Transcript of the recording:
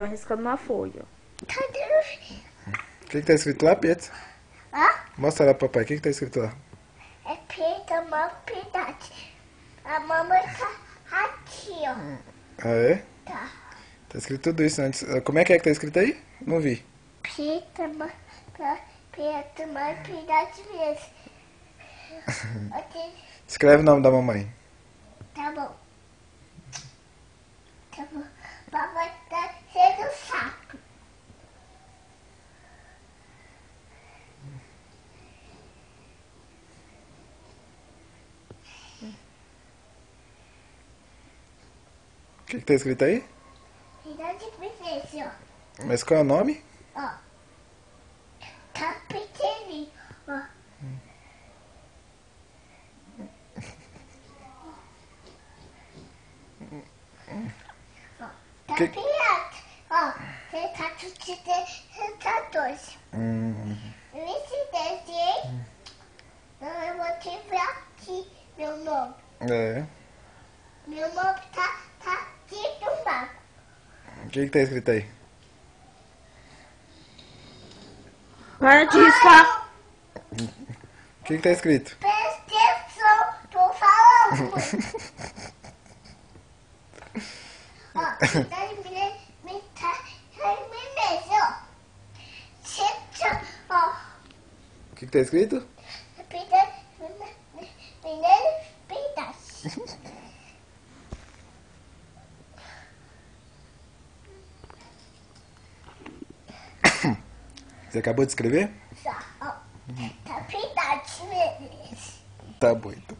Arriscando uma folha. O que tá escrito lá, Pedro? Hã? Mostra lá pro papai, o que tá escrito lá? É Pedro, uma pedaço. A mamãe tá aqui, ó. Ah, é? Tá. Tá escrito tudo isso antes. Como é que tá escrito aí? Não vi. Pedro, uma pedaço mesmo. Ok. Escreve o nome da mamãe. Tá bom. Tá bom. Mamãe tá sendo saco. O que tá escrito aí? Pedaço princesa, Mas qual é o nome? ó. Tá pequenininho, ó. Ó, tá Que- pirata. Ó, você tá tudo tá doce. Esse desenho, eu vou te ver aqui meu nome. É. Meu nome tá aqui no mapa. O que tá escrito aí? Para de riscar. O que tá escrito? Presta atenção, tô falando. Ó, tá me mesmo, ó. Senta, ó. O que tá escrito? Pedaço. Você acabou de escrever? Só, ó. Tá pedaço mesmo. Tá bom, então.